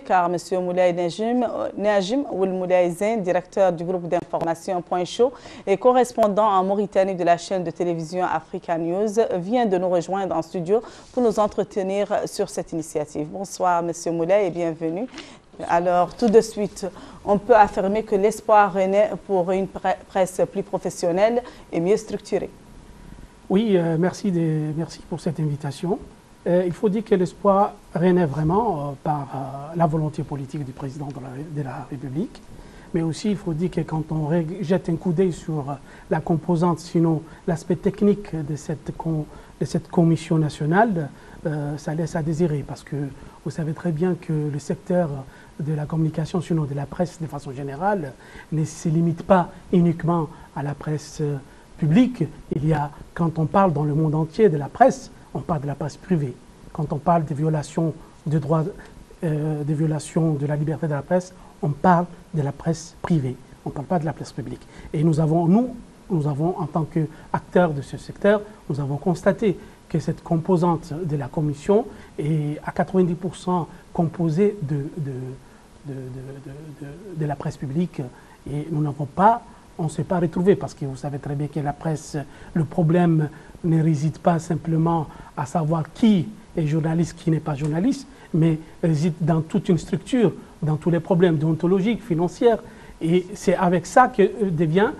Car M. Moulay Najim Ould Moulay Zain, directeur du groupe d'information Point Chaud et correspondant en Mauritanie de la chaîne de télévision Africa News, vient de nous rejoindre en studio pour nous entretenir sur cette initiative. Bonsoir M. Moulay et bienvenue. Alors, tout de suite, on peut affirmer que l'espoir renaît pour une presse plus professionnelle et mieux structurée. Oui, merci pour cette invitation. Il faut dire que l'espoir renaît vraiment par la volonté politique du président de la République. Mais aussi, il faut dire que quand on jette un coup d'œil sur la composante, sinon l'aspect technique de cette commission nationale, ça laisse à désirer. Parce que vous savez très bien que le secteur de la communication, sinon de la presse de façon générale, ne se limite pas uniquement à la presse publique. Il y a, quand on parle dans le monde entier de la presse, on parle de la presse privée. Quand on parle des violations de droits, des violations de la liberté de la presse, on parle de la presse privée. On ne parle pas de la presse publique. Et nous avons, en tant qu'acteurs de ce secteur, nous avons constaté que cette composante de la commission est à 90% composée de la presse publique. Et nous n'avons pas, on ne s'est pas retrouvé parce que vous savez très bien que la presse, le problème ne réside pas simplement à savoir qui est journaliste, qui n'est pas journaliste, mais réside dans toute une structure, dans tous les problèmes déontologiques, financiers. Et c'est avec ça que vient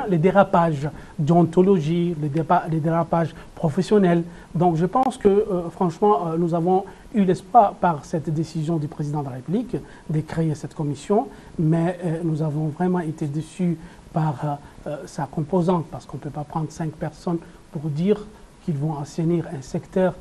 les dérapages déontologie, les dérapages professionnels. Donc je pense que franchement, nous avons eu l'espoir par cette décision du président de la République de créer cette commission, mais nous avons vraiment été déçus par sa composante, parce qu'on ne peut pas prendre 5 personnes pour dire qu'ils vont assainir un secteur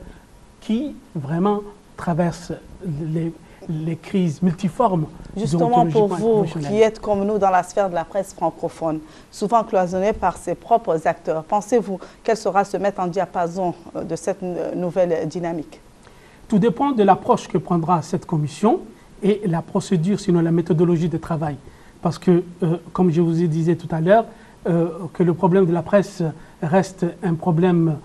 qui vraiment traverse les crises multiformes. Justement pour vous qui êtes comme nous dans la sphère de la presse francophone, souvent cloisonnée par ses propres acteurs, pensez-vous qu'elle saura se mettre en diapason de cette nouvelle dynamique? Tout dépend de l'approche que prendra cette commission et la procédure, sinon la méthodologie de travail. Parce que, comme je vous ai dit tout à l'heure, que le problème de la presse reste un problème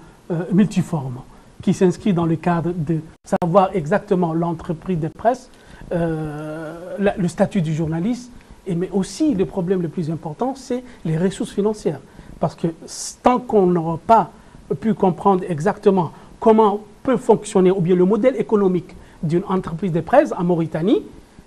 multiforme, qui s'inscrit dans le cadre de savoir exactement l'entreprise de presse, le statut du journaliste, mais aussi le problème le plus important, c'est les ressources financières. Parce que tant qu'on n'aura pas pu comprendre exactement comment peut fonctionner, ou bien le modèle économique d'une entreprise de presse en Mauritanie,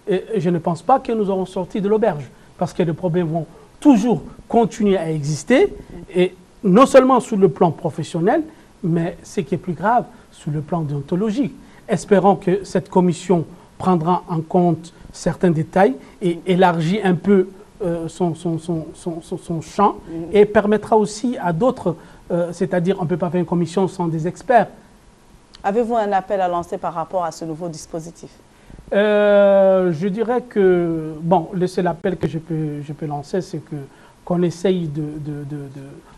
je ne pense pas que nous aurons sorti de l'auberge. Parce que les problèmes vont toujours continuer à exister, et non seulement sur le plan professionnel, mais ce qui est plus grave, sur le plan déontologique. Espérons que cette commission prendra en compte certains détails et élargit un peu son champ, et permettra aussi à d'autres, c'est-à-dire on ne peut pas faire une commission sans des experts. Avez-vous un appel à lancer par rapport à ce nouveau dispositif? Je dirais que, bon, le seul appel que je peux lancer, c'est qu'on essaye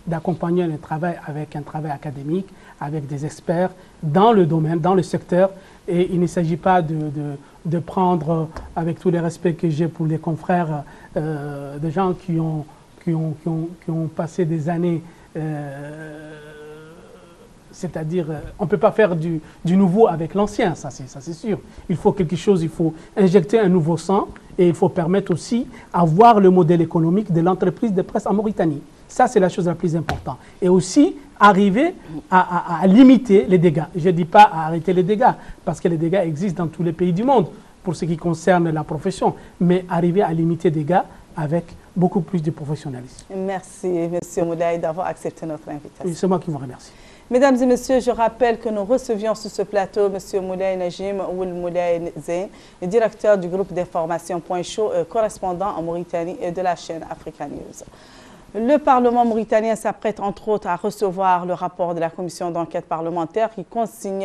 d'accompagner le travail avec un travail académique, avec des experts dans le domaine, dans le secteur. Et il ne s'agit pas de prendre, avec tout le respect que j'ai pour les confrères, des gens qui ont passé des années, c'est-à-dire, on ne peut pas faire du nouveau avec l'ancien, ça c'est sûr. Il faut quelque chose, il faut injecter un nouveau sang, et il faut permettre aussi à voir le modèle économique de l'entreprise de presse en Mauritanie. Ça, c'est la chose la plus importante. Et aussi, arriver à limiter les dégâts. Je ne dis pas à arrêter les dégâts, parce que les dégâts existent dans tous les pays du monde, pour ce qui concerne la profession, mais arriver à limiter les dégâts avec beaucoup plus de professionnalisme. Merci, M. Moulay, d'avoir accepté notre invitation. C'est moi qui vous remercie. Mesdames et messieurs, je rappelle que nous recevions sur ce plateau M. Moulay Najim Ould Moulay Zain, directeur du groupe d'information Point Chaud, correspondant en Mauritanie et de la chaîne Africa News. Le Parlement mauritanien s'apprête entre autres à recevoir le rapport de la commission d'enquête parlementaire qui consigne